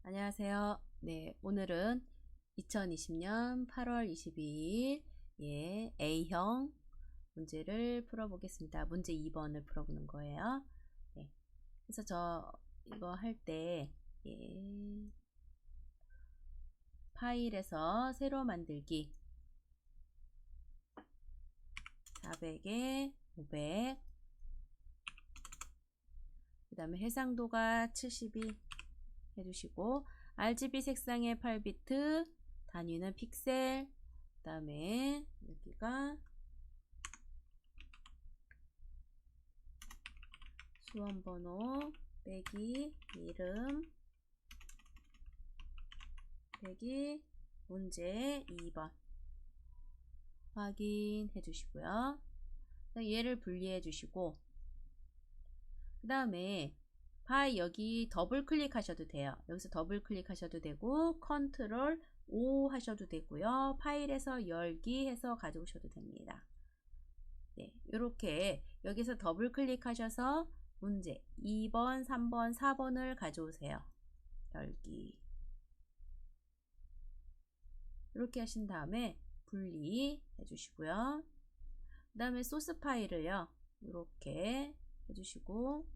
안녕하세요. 네, 오늘은 2020년 8월 22일 A형 문제를 풀어보겠습니다. 문제 2번을 풀어보는 거예요. 네, 그래서 저 이거 할 때 파일에서 새로 만들기 400에 500, 그 다음에 해상도가 72 해주시고, RGB 색상의 8비트, 단위는 픽셀, 그 다음에 여기가 수험번호 빼기 이름 빼기 문제 2번 확인해 주시고요. 얘를 분리해 주시고, 그 다음에 파일 여기 더블 클릭하셔도 돼요. 여기서 더블 클릭하셔도 되고 컨트롤 O 하셔도 되고요. 파일에서 열기 해서 가져오셔도 됩니다. 네, 이렇게 여기서 더블 클릭하셔서 문제 2번, 3번, 4번을 가져오세요. 열기 이렇게 하신 다음에 분리해 주시고요. 그 다음에 소스 파일을요 이렇게 해주시고,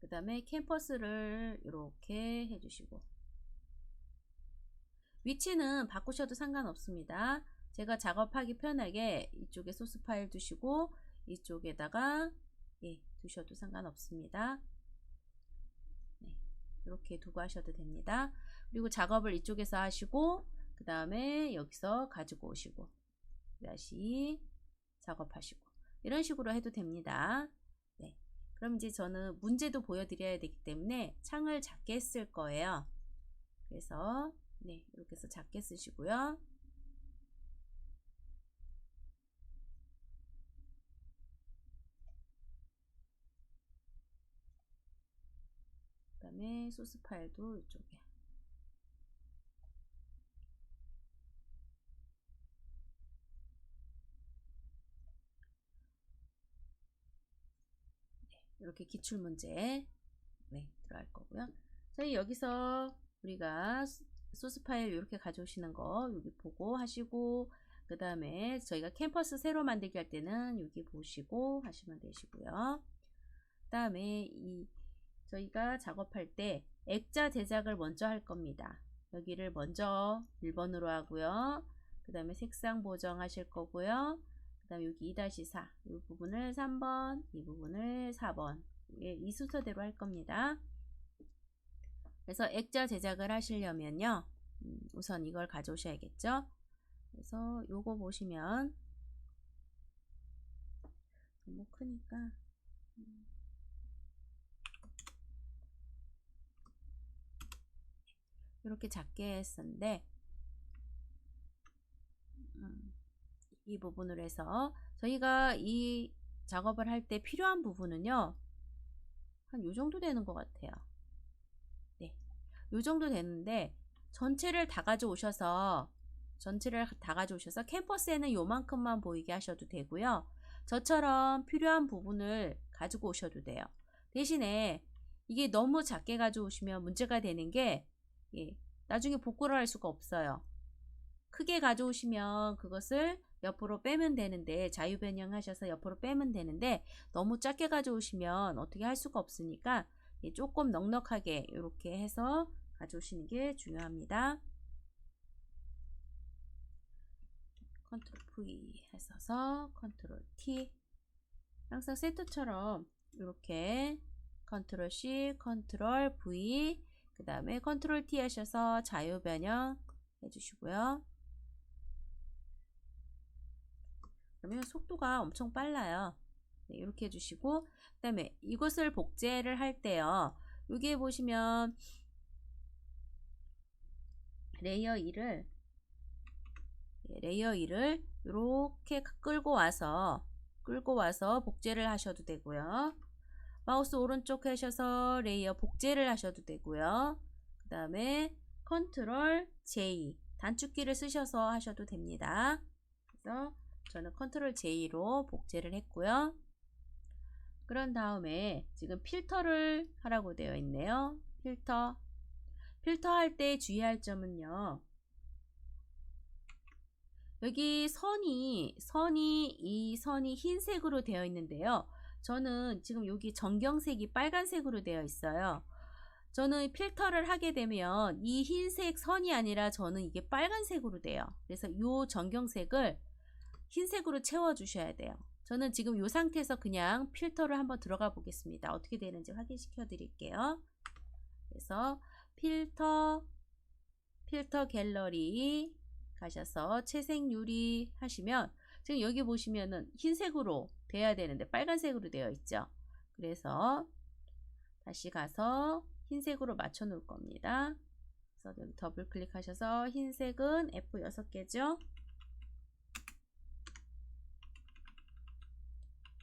그 다음에 캠퍼스를 이렇게 해주시고, 위치는 바꾸셔도 상관없습니다. 제가 작업하기 편하게 이쪽에 소스 파일 두시고 이쪽에다가 두셔도 상관없습니다. 네, 이렇게 두고 하셔도 됩니다. 그리고 작업을 이쪽에서 하시고 그 다음에 여기서 가지고 오시고 다시 작업하시고 이런 식으로 해도 됩니다. 네, 그럼 이제 저는 문제도 보여드려야 되기 때문에 창을 작게 쓸 거예요. 그래서 네, 이렇게 해서 작게 쓰시고요. 그 다음에 소스 파일도 이쪽에. 네, 이렇게 기출문제 들어갈 거고요. 저희 여기서 우리가 소스 파일 이렇게 가져오시는 거 여기 보고 하시고, 그 다음에 저희가 캠퍼스 새로 만들기 할 때는 여기 보시고 하시면 되시고요. 그 다음에 저희가 작업할 때 액자 제작을 먼저 할 겁니다. 여기를 먼저 1번으로 하고요. 그 다음에 색상 보정하실 거고요. 그 다음에 여기 2-4 이 부분을 3번, 이 부분을 4번 이 순서대로 할 겁니다. 그래서 액자 제작을 하시려면요, 우선 이걸 가져오셔야겠죠. 그래서 요거 보시면 너무 크니까 이렇게 작게 했었는데, 이 부분으로 해서 저희가 이 작업을 할 때 필요한 부분은요 한 요 정도 되는 것 같아요. 네, 요 정도 되는데 전체를 다 가져오셔서 캠퍼스에는 요만큼만 보이게 하셔도 되고요. 저처럼 필요한 부분을 가지고 오셔도 돼요. 대신에 이게 너무 작게 가져오시면 문제가 되는 게 나중에 복구를 할 수가 없어요. 크게 가져오시면 그것을 옆으로 빼면 되는데, 자유 변형하셔서 옆으로 빼면 되는데, 너무 작게 가져오시면 어떻게 할 수가 없으니까 조금 넉넉하게 이렇게 해서 가져오시는 게 중요합니다. 컨트롤 V 해서 컨트롤 T, 항상 세트처럼 이렇게 컨트롤 C, 컨트롤 V, 그 다음에 컨트롤 T 하셔서 자유 변형 해주시고요. 그러면 속도가 엄청 빨라요. 네, 이렇게 해주시고, 그 다음에 이것을 복제를 할 때요, 여기에 보시면 레이어 2를 이렇게 끌고 와서 복제를 하셔도 되고요. 마우스 오른쪽 하셔서 레이어 복제를 하셔도 되고요. 그 다음에 컨트롤 J 단축키를 쓰셔서 하셔도 됩니다. 그래서 저는 컨트롤 J로 복제를 했고요. 그런 다음에 지금 필터를 하라고 되어 있네요. 필터 할 때 주의할 점은요. 여기 이 선이 흰색으로 되어 있는데요. 저는 지금 여기 전경색이 빨간색으로 되어 있어요. 저는 필터를 하게 되면 이 흰색 선이 아니라 저는 이게 빨간색으로 돼요. 그래서 이 전경색을 흰색으로 채워 주셔야 돼요. 저는 지금 이 상태에서 그냥 필터를 한번 들어가 보겠습니다. 어떻게 되는지 확인시켜 드릴게요. 그래서 필터 갤러리 가셔서 채색 유리 하시면 지금 여기 보시면은 흰색으로 돼야 되는데 빨간색으로 되어 있죠. 그래서 다시 가서 흰색으로 맞춰 놓을 겁니다. 그래서 여기 더블 클릭하셔서 흰색은 F 6개죠.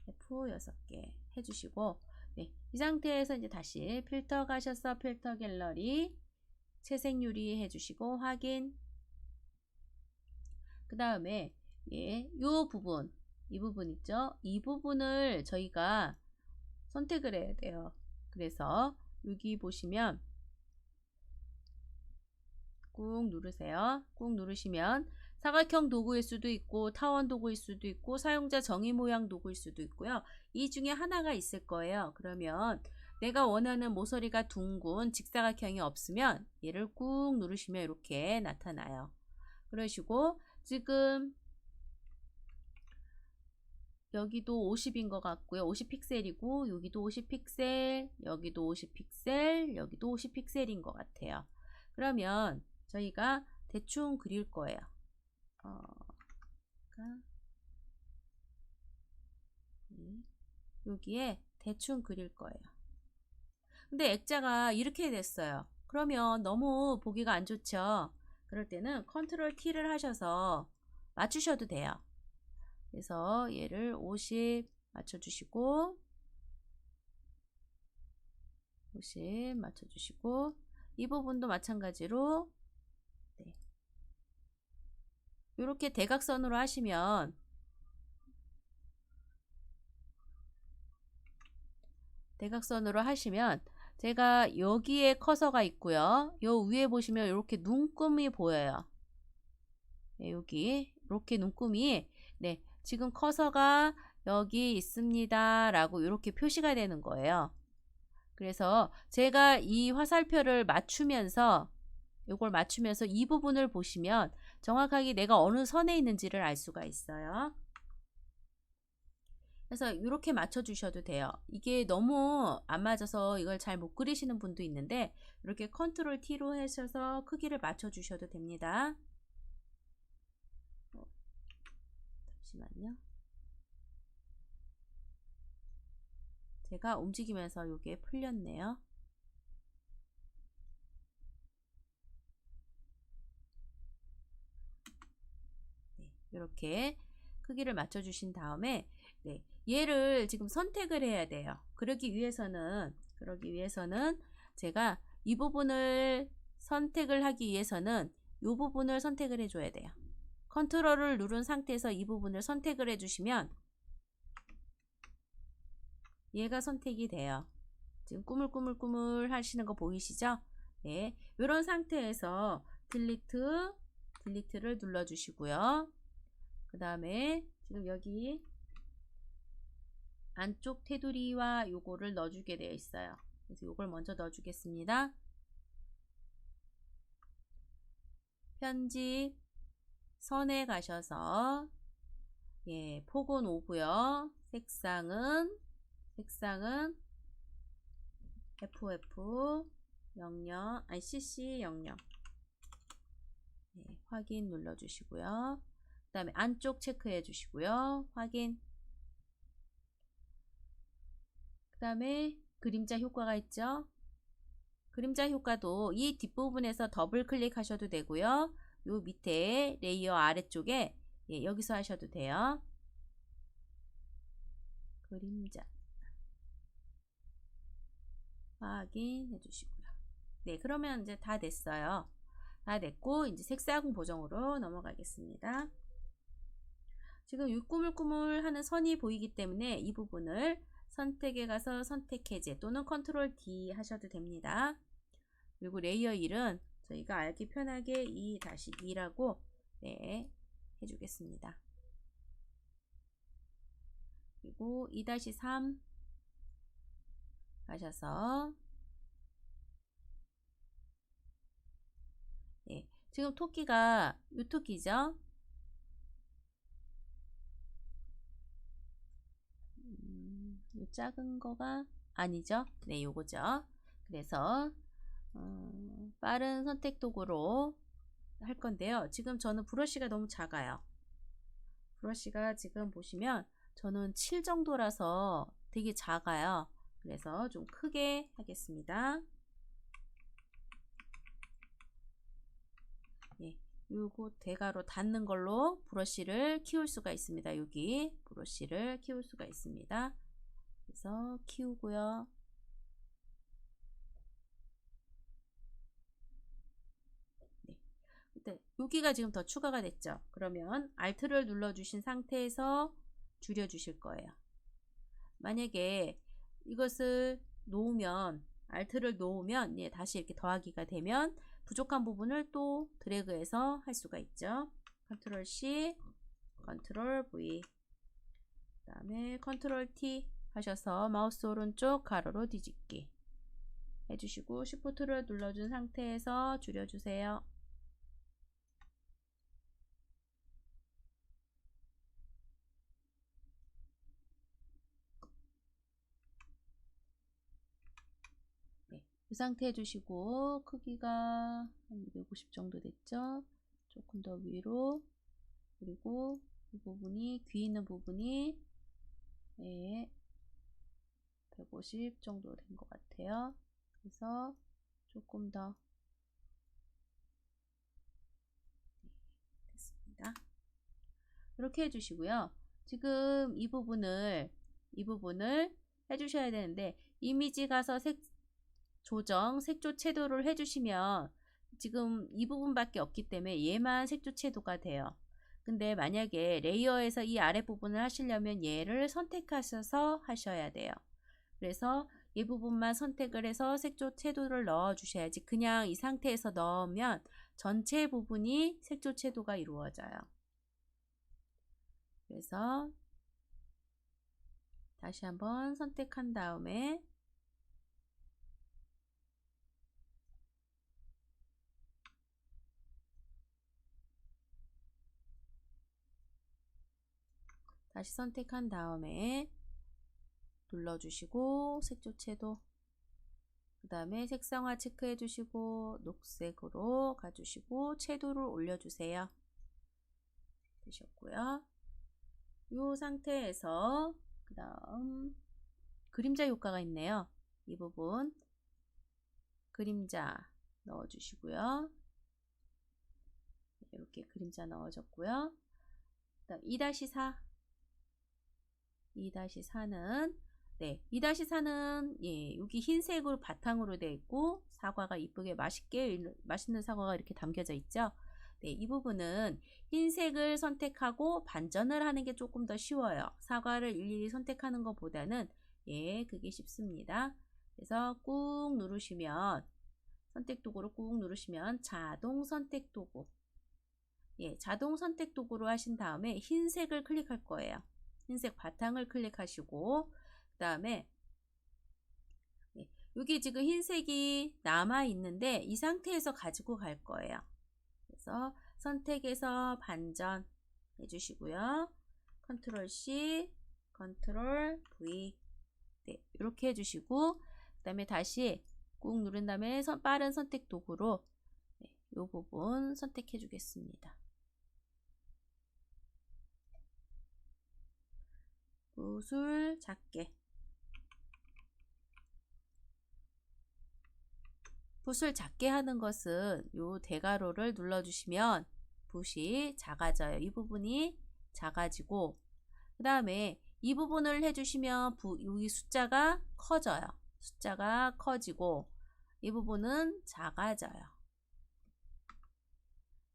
F 6개 해주시고, 네, 이 상태에서 이제 다시 필터 가셔서 필터 갤러리 채색 유리 해주시고 확인. 그 다음에 요 부분, 이 부분 있죠? 이 부분을 저희가 선택을 해야 돼요. 그래서 여기 보시면 꾹 누르세요. 꾹 누르시면 사각형 도구일 수도 있고 타원 도구일 수도 있고 사용자 정의 모양 도구일 수도 있고요. 이 중에 하나가 있을 거예요. 그러면 내가 원하는 모서리가 둥근 직사각형이 없으면 얘를 꾹 누르시면 이렇게 나타나요. 그러시고 지금 여기도 50인 것 같고요. 50픽셀이고 여기도 50픽셀, 여기도 50픽셀, 여기도 50픽셀인 것 같아요. 그러면 저희가 대충 그릴 거예요. 여기에 대충 그릴 거예요. 근데 액자가 이렇게 됐어요. 그러면 너무 보기가 안 좋죠. 그럴 때는 컨트롤 T를 하셔서 맞추셔도 돼요. 그래서 얘를 50 맞춰주시고 50 맞춰주시고 이 부분도 마찬가지로 이렇게 대각선으로 하시면 제가 여기에 커서가 있고요. 요 위에 보시면 이렇게 눈금이 보여요. 네, 여기 이렇게 눈금이 지금 커서가 여기 있습니다 라고 이렇게 표시가 되는 거예요. 그래서 제가 이 화살표를 맞추면서 이 부분을 보시면 정확하게 내가 어느 선에 있는지를 알 수가 있어요. 그래서 이렇게 맞춰 주셔도 돼요. 이게 너무 안 맞아서 이걸 잘 못 그리시는 분도 있는데 이렇게 컨트롤 T로 하셔서 크기를 맞춰 주셔도 됩니다. 잠시만요. 제가 움직이면서 이게 풀렸네요. 이렇게 크기를 맞춰 주신 다음에 얘를 지금 선택을 해야 돼요. 그러기 위해서는 제가 이 부분을 선택을 하기 위해서는 이 부분을 선택을 해줘야 돼요. 컨트롤을 누른 상태에서 이 부분을 선택을 해주시면 얘가 선택이 돼요. 지금 꾸물꾸물 하시는 거 보이시죠? 네, 이런 상태에서 딜리트를 눌러주시고요. 그 다음에 지금 여기 안쪽 테두리와 요거를 넣어주게 되어 있어요. 그래서 요걸 먼저 넣어주겠습니다. 편집 선에 가셔서 폭은 5고요. 색상은 FF 00 CC 00 확인 눌러주시고요. 그 다음에 안쪽 체크해 주시고요. 확인. 그 다음에 그림자 효과가 있죠. 그림자 효과도 이 뒷부분에서 더블 클릭하셔도 되고요. 요 밑에 레이어 아래쪽에 여기서 하셔도 돼요. 그림자 확인해 주시고요. 네, 그러면 이제 다 됐어요. 다 됐고 이제 색상 보정으로 넘어가겠습니다. 지금 이 꾸물꾸물하는 선이 보이기 때문에 이 부분을 선택에 가서 선택 해제 또는 컨트롤 D 하셔도 됩니다. 그리고 레이어 1은 저희가 알기 편하게 2-2라고 네, 해주겠습니다. 그리고 2-3 하셔서 네, 지금 토끼가 이 토끼죠. 이 작은 거가 아니죠. 네, 요거죠. 그래서 빠른 선택 도구로 할 건데요. 지금 저는 브러쉬가 너무 작아요. 브러쉬가 지금 보시면 저는 7 정도라서 되게 작아요. 그래서 좀 크게 하겠습니다. 예, 요거 대가로 닿는 걸로 브러쉬를 키울 수가 있습니다. 여기 브러쉬를 키울 수가 있습니다. 그래서 키우고요. 네, 여기가 지금 더 추가가 됐죠. 그러면 Alt를 눌러주신 상태에서 줄여주실 거예요. 만약에 이것을 놓으면 Alt를 놓으면 예, 다시 이렇게 더하기가 되면 부족한 부분을 또 드래그해서 할 수가 있죠. 컨트롤 C, 컨트롤 V, 그 다음에 컨트롤 T 하셔서 마우스 오른쪽 가로로 뒤집기 해주시고 Shift를 눌러준 상태에서 줄여주세요. 이 상태 해주시고 크기가 한 250 정도 됐죠. 조금 더 위로 그리고 이 부분이 귀 있는 부분이 네, 150 정도 된 것 같아요. 그래서 조금 더 됐습니다. 이렇게 해주시고요. 지금 이 부분을 해주셔야 되는데 이미지 가서 색 조정, 색조 채도를 해주시면 지금 이 부분밖에 없기 때문에 얘만 색조 채도가 돼요. 근데 만약에 레이어에서 이 아랫부분을 하시려면 얘를 선택하셔서 하셔야 돼요. 그래서 이 부분만 선택을 해서 색조 채도를 넣어 주셔야지 그냥 이 상태에서 넣으면 전체 부분이 색조 채도가 이루어져요. 그래서 다시 한번 선택한 다음에 다시 선택한 다음에 눌러주시고 색조채도 그 다음에 색상화 체크해 주시고 녹색으로 가주시고 채도를 올려주세요. 되셨고요. 이 상태에서 그 다음 그림자 효과가 있네요. 이 부분 그림자 넣어주시고요. 이렇게 그림자 넣어줬고요. 그다음 2-4 2-4는 네, 2-4는 예, 여기 흰색으로 바탕으로 되어 있고 사과가 이쁘게 맛있는 사과가 이렇게 담겨져 있죠. 네, 이 부분은 흰색을 선택하고 반전을 하는 게 조금 더 쉬워요. 사과를 일일이 선택하는 것보다는 예, 그게 쉽습니다. 그래서 꾹 누르시면 선택 도구로 꾹 누르시면 자동 선택 도구 예, 자동 선택 도구로 하신 다음에 흰색을 클릭할 거예요. 흰색 바탕을 클릭하시고 그 다음에 네, 여기 지금 흰색이 남아 있는데 이 상태에서 가지고 갈 거예요. 그래서 선택해서 반전 해주시고요. 컨트롤 C, 컨트롤 V 네, 이렇게 해주시고 그 다음에 다시 꾹 누른 다음에 빠른 선택 도구로 네, 이 부분 선택해 주겠습니다. 붓을 작게 붓을 작게 하는 것은 요 대괄호를 눌러주시면 붓이 작아져요. 이 부분이 작아지고 그 다음에 이 부분을 해주시면 여기 숫자가 커져요. 숫자가 커지고 이 부분은 작아져요.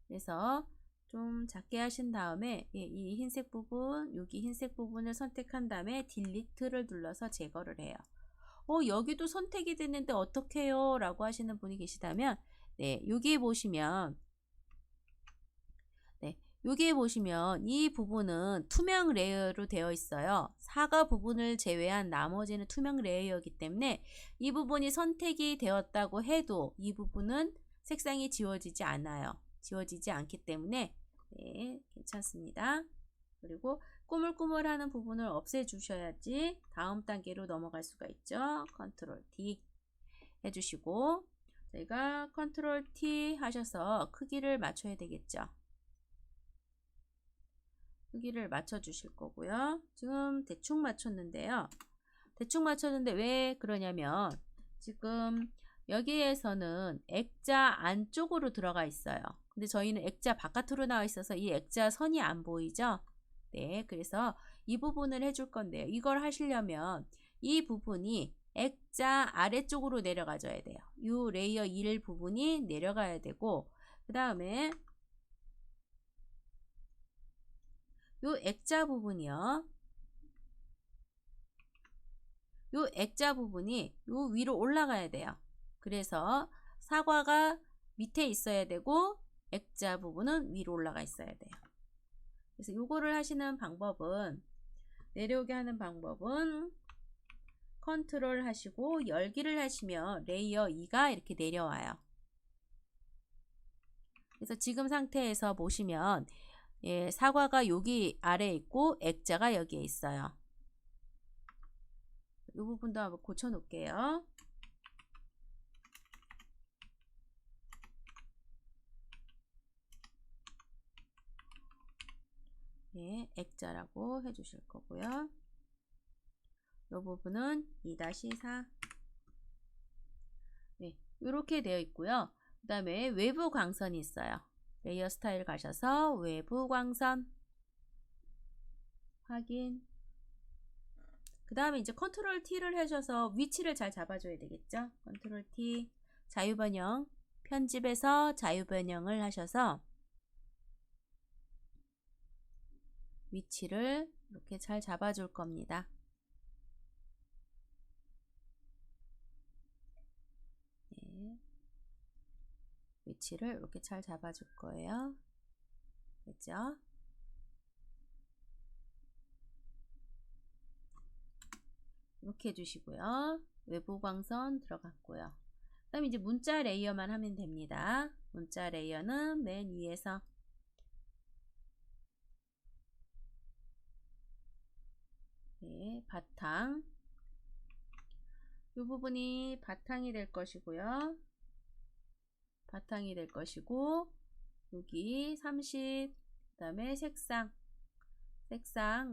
그래서 좀 작게 하신 다음에 이 흰색 부분, 여기 흰색 부분을 선택한 다음에 딜리트를 눌러서 제거를 해요. 여기도 선택이 됐는데 어떻게 해요? 라고 하시는 분이 계시다면 여기에 보시면 여기에 보시면 이 부분은 투명 레이어로 되어 있어요. 사과 부분을 제외한 나머지는 투명 레이어이기 때문에 이 부분이 선택이 되었다고 해도 이 부분은 색상이 지워지지 않아요. 지워지지 않기 때문에 괜찮습니다. 그리고 꾸물꾸물하는 부분을 없애주셔야지 다음 단계로 넘어갈 수가 있죠. 컨트롤 D 해주시고 저희가 컨트롤 T 하셔서 크기를 맞춰야 되겠죠. 크기를 맞춰 주실 거고요. 지금 대충 맞췄는데요. 대충 맞췄는데 왜 그러냐면 지금 여기에서는 액자 안쪽으로 들어가 있어요. 근데 저희는 액자 바깥으로 나와 있어서 이 액자 선이 안 보이죠? 네, 그래서 이 부분을 해줄 건데요. 이걸 하시려면 이 부분이 액자 아래쪽으로 내려가줘야 돼요. 이 레이어 1 부분이 내려가야 되고 그 다음에 요 액자 부분이요. 요 액자 부분이 요 위로 올라가야 돼요. 그래서 사과가 밑에 있어야 되고 액자 부분은 위로 올라가 있어야 돼요. 그래서 요거를 하시는 방법은 내려오게 하는 방법은 컨트롤 하시고 열기를 하시면 레이어 2가 이렇게 내려와요. 그래서 지금 상태에서 보시면 사과가 여기 아래에 있고 액자가 여기에 있어요. 이 부분도 한번 고쳐 놓을게요. 액자라고 해주실 거고요. 이 부분은 2-4 이렇게 되어 있고요. 그 다음에 외부 광선이 있어요. 레이어 스타일 가셔서 외부 광선 확인. 그 다음에 이제 컨트롤 T를 하셔서 위치를 잘 잡아줘야 되겠죠. 컨트롤 T 자유변형 편집에서 자유변형을 하셔서 위치를 이렇게 잘 잡아줄 겁니다. 위치를 이렇게 잘 잡아줄 거예요. 됐죠? 이렇게 해주시고요. 외부 광선 들어갔고요. 그 다음에 이제 문자 레이어만 하면 됩니다. 문자 레이어는 맨 위에서 바탕 이 부분이 바탕이 될 것이고요. 바탕이 될 것이고 여기 30 그 다음에 색상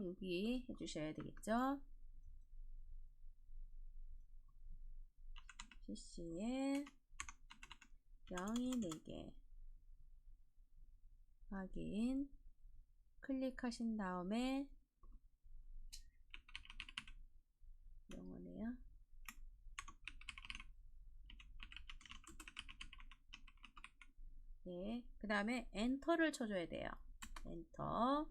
여기 해주셔야 되겠죠. CC에 0이 4개 확인 클릭하신 다음에 영어네요. 그 다음에 엔터를 쳐줘야 돼요. 엔터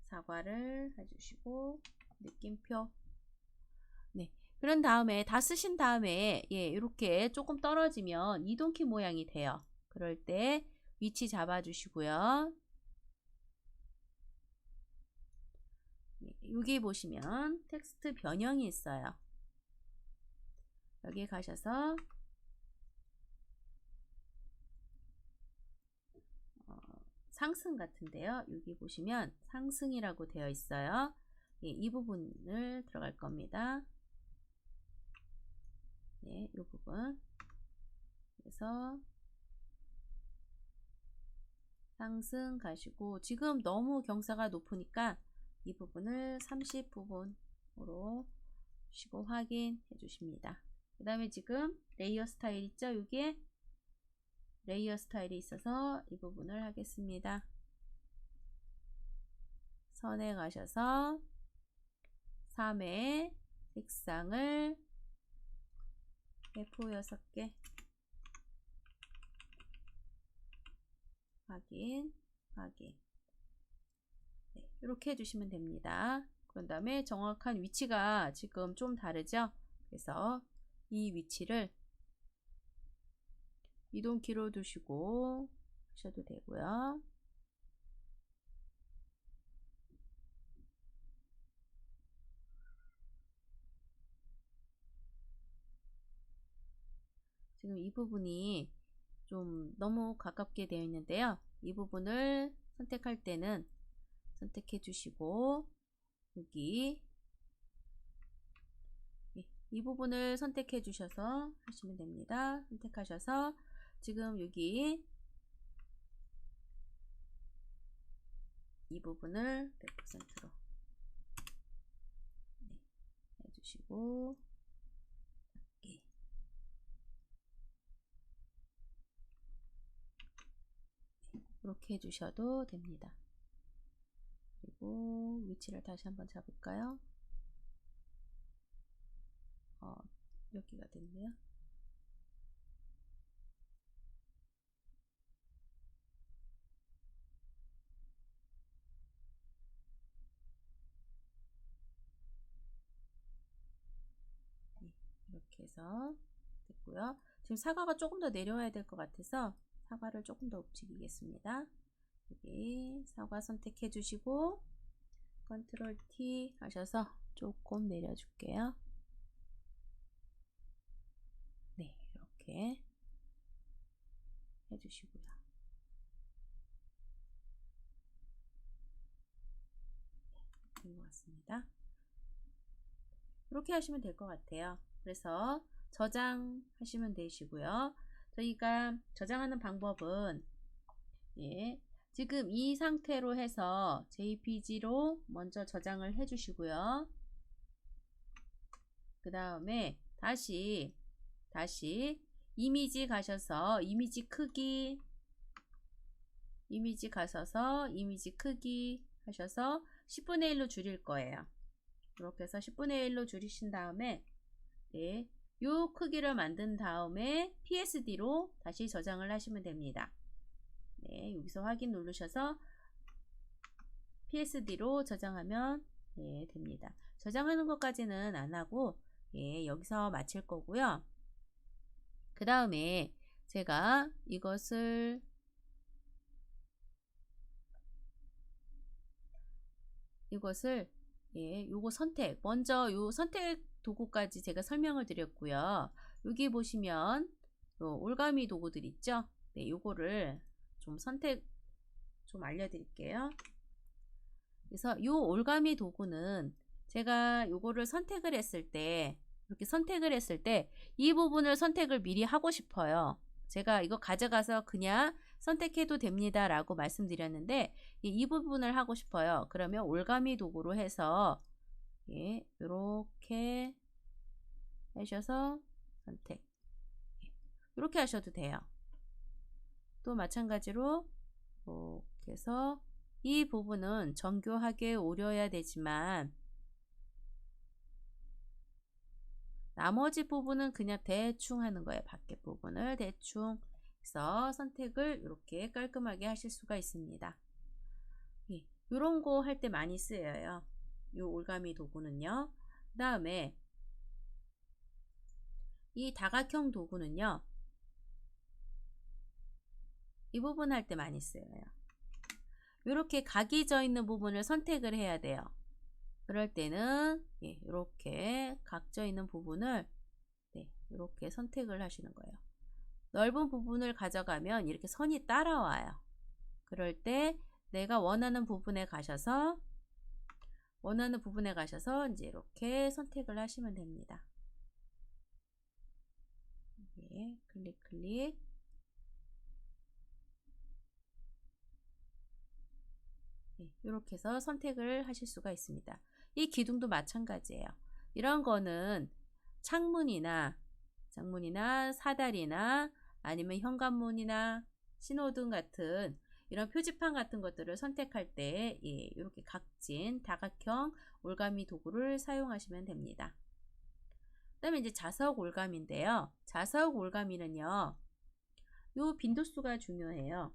사과를 해주시고 느낌표 그런 다음에 다 쓰신 다음에 이렇게 조금 떨어지면 이동키 모양이 돼요. 그럴 때 위치 잡아 주시고요. 여기 보시면 텍스트 변형이 있어요. 여기 가셔서 상승 같은데요. 여기 보시면 상승이라고 되어 있어요. 이 부분을 들어갈 겁니다. 이 부분. 그래서 상승 가시고 지금 너무 경사가 높으니까 이 부분을 30 부분으로 주시고 확인해 주십니다. 그 다음에 지금 레이어 스타일 있죠? 여기에 레이어 스타일이 있어서 이 부분을 하겠습니다. 선에 가셔서 3의 색상을 F6개 확인, 확인. 네, 이렇게 해주시면 됩니다. 그런 다음에 정확한 위치가 지금 좀 다르죠? 그래서 이 위치를 이동키로 두시고 하셔도 되고요. 지금 이 부분이 좀 너무 가깝게 되어 있는데요. 이 부분을 선택할 때는 선택해 주시고 여기 이 부분을 선택해 주셔서 하시면 됩니다. 선택하셔서 지금 여기 이 부분을 100%로 해주시고 이렇게 해주셔도 됩니다. 그리고 위치를 다시 한번 잡을까요? 여기가 됐네요. 이렇게 해서 됐고요. 지금 사과가 조금 더 내려와야 될 것 같아서 사과를 조금 더 움직이겠습니다. 여기 사과 선택해 주시고 컨트롤 T 하셔서 조금 내려줄게요. 네, 이렇게 해주시고요. 된 것 같습니다. 이렇게 하시면 될 것 같아요. 그래서 저장하시면 되시고요. 저희가 저장하는 방법은 지금 이 상태로 해서 JPG로 먼저 저장을 해 주시고요. 그 다음에 다시 이미지 가셔서 이미지 크기 가셔서 이미지 크기 하셔서 10분의 1로 줄일 거예요. 이렇게 해서 10분의 1로 줄이신 다음에 요 크기를 만든 다음에 PSD로 다시 저장을 하시면 됩니다. 네, 여기서 확인 누르셔서 PSD로 저장하면 됩니다. 저장하는 것까지는 안 하고 여기서 마칠 거고요. 그 다음에 제가 이것을 요거 선택 먼저 요 선택 도구까지 제가 설명을 드렸고요. 여기 보시면 올가미 도구들 있죠? 네, 요거를 좀 선택 좀 알려드릴게요. 그래서 요 올가미 도구는 제가 요거를 선택을 했을 때 이렇게 선택을 했을 때 이 부분을 선택을 미리 하고 싶어요. 제가 이거 가져가서 그냥 선택해도 됩니다 라고 말씀드렸는데 이 부분을 하고 싶어요. 그러면 올가미 도구로 해서 이렇게 하셔서 선택 이렇게 하셔도 돼요. 또 마찬가지로 이렇게 해서 이 부분은 정교하게 오려야 되지만 나머지 부분은 그냥 대충 하는 거예요. 밖에 부분을 대충 해서 선택을 이렇게 깔끔하게 하실 수가 있습니다. 이런 거 할 때 많이 쓰여요. 이 올가미 도구는요. 그 다음에 이 다각형 도구는요. 이 부분 할 때 많이 쓰여요. 이렇게 각이 져 있는 부분을 선택을 해야 돼요. 그럴 때는 이렇게 각져 있는 부분을 이렇게 선택을 하시는 거예요. 넓은 부분을 가져가면 이렇게 선이 따라와요. 그럴 때 내가 원하는 부분에 가셔서 이제 이렇게 선택을 하시면 됩니다. 클릭 이렇게 해서 선택을 하실 수가 있습니다. 이 기둥도 마찬가지예요. 이런 거는 창문이나 사다리나 아니면 현관문이나 신호등 같은 이런 표지판 같은 것들을 선택할 때 이렇게 각진 다각형 올가미 도구를 사용하시면 됩니다. 그 다음에 이제 자석 올가미인데요. 자석 올가미는요. 요 빈도수가 중요해요.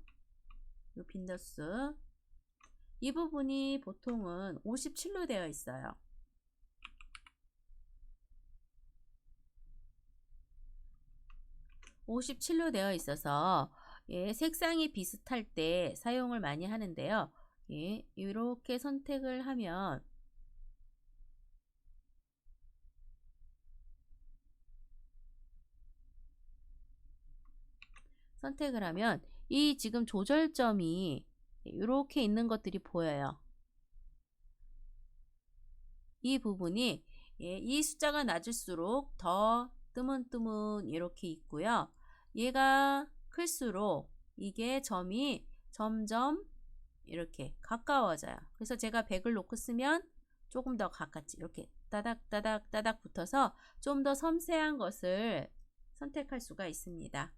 요 빈도수. 이 부분이 보통은 57로 되어 있어요. 57로 되어 있어서 예, 색상이 비슷할 때 사용을 많이 하는데요. 예, 이렇게 선택을 하면 이 지금 조절점이 이렇게 있는 것들이 보여요. 이 부분이 예, 이 숫자가 낮을수록 더 뜨문뜨문 이렇게 있고요. 얘가 클수록 이게 점이 점점 이렇게 가까워져요. 그래서 제가 100을 놓고 쓰면 조금 더 가깝지. 이렇게 따닥따닥 따닥 붙어서 좀 더 섬세한 것을 선택할 수가 있습니다.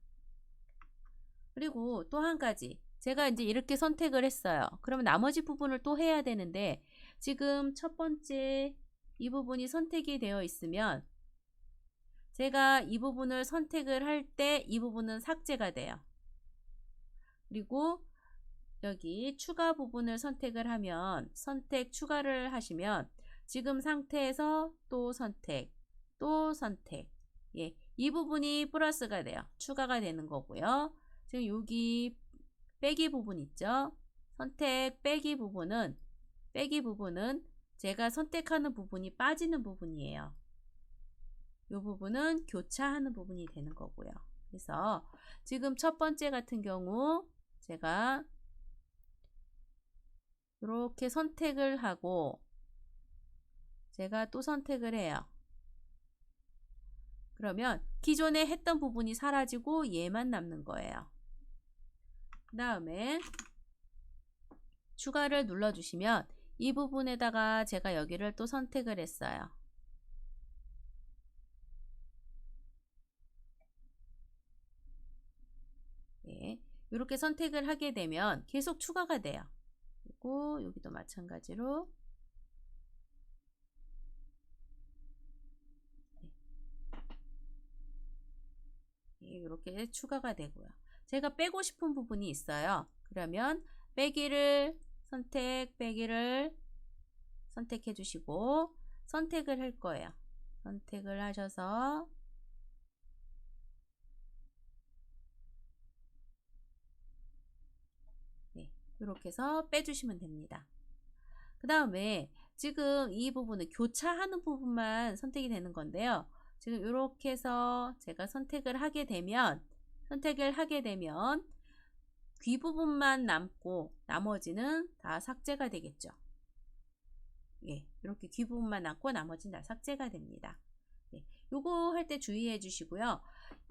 그리고 또 한 가지. 제가 이제 이렇게 선택을 했어요. 그러면 나머지 부분을 또 해야 되는데 지금 첫 번째 이 부분이 선택이 되어 있으면 제가 이 부분을 선택을 할 때 이 부분은 삭제가 돼요. 그리고 여기 추가 부분을 선택을 하면 선택 추가를 하시면 지금 상태에서 또 선택 예, 이 부분이 플러스가 돼요. 추가가 되는 거고요. 지금 여기 빼기 부분 있죠. 선택 빼기 부분은 제가 선택하는 부분이 빠지는 부분이에요. 이 부분은 교차하는 부분이 되는 거고요. 그래서 지금 첫 번째 같은 경우 제가 이렇게 선택을 하고 제가 또 선택을 해요. 그러면 기존에 했던 부분이 사라지고 얘만 남는 거예요. 그 다음에 추가를 눌러주시면 이 부분에다가 제가 여기를 또 선택을 했어요. 네, 이렇게 선택을 하게 되면 계속 추가가 돼요. 그리고 여기도 마찬가지로 이렇게 추가가 되고요. 제가 빼고 싶은 부분이 있어요. 그러면 빼기를 선택해 주시고 선택을 할 거예요. 선택을 하셔서 네, 이렇게 해서 빼주시면 됩니다. 그 다음에 지금 이 부분은 교차하는 부분만 선택이 되는 건데요. 지금 이렇게 해서 제가 선택을 하게 되면 귀 부분만 남고 나머지는 다 삭제가 되겠죠. 예, 이렇게 귀 부분만 남고 나머지는 다 삭제가 됩니다. 네, 요거 할 때 주의해 주시고요.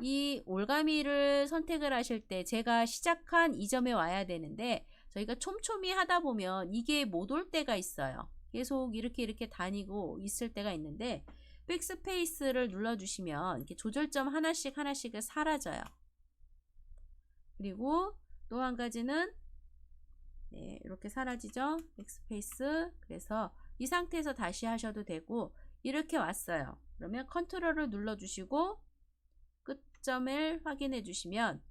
이 올가미를 선택을 하실 때 제가 시작한 이 점에 와야 되는데 저희가 촘촘히 하다 보면 이게 못 올 때가 있어요. 계속 이렇게 다니고 있을 때가 있는데 백스페이스를 눌러주시면 이렇게 조절점 하나씩을 사라져요. 그리고 또 한 가지는 네, 이렇게 사라지죠. 백스페이스. 그래서 이 상태에서 다시 하셔도 되고 이렇게 왔어요. 그러면 컨트롤을 눌러주시고 끝점을 확인해 주시면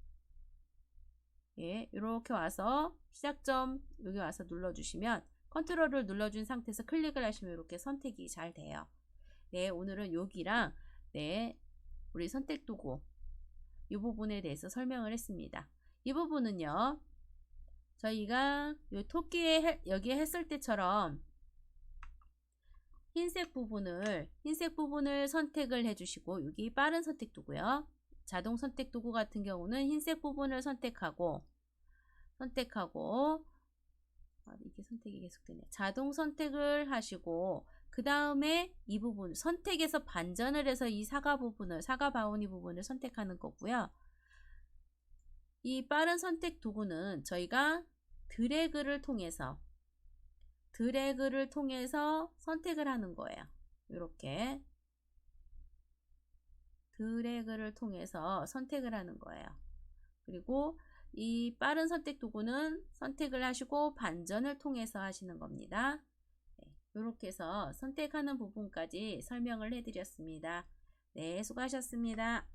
예, 이렇게 와서 시작점 여기 와서 눌러주시면 컨트롤을 눌러준 상태에서 클릭을 하시면 이렇게 선택이 잘 돼요. 네, 오늘은 여기랑 네, 우리 선택 도구 이 부분에 대해서 설명을 했습니다. 이 부분은요, 저희가 요 토끼에 여기에 했을 때처럼 흰색 부분을 선택을 해주시고 여기 빠른 선택 도구요. 자동 선택 도구 같은 경우는 흰색 부분을 선택하고 이게 선택이 계속되네. 자동 선택을 하시고 그 다음에 이 부분 선택에서 반전을 해서 이 사과 바구니 부분을 선택하는 거고요. 이 빠른 선택 도구는 저희가 드래그를 통해서 선택을 하는 거예요. 이렇게 드래그를 통해서 선택을 하는 거예요. 그리고 이 빠른 선택 도구는 선택을 하시고 반전을 통해서 하시는 겁니다. 네, 이렇게 해서 선택하는 부분까지 설명을 해드렸습니다. 네, 수고하셨습니다.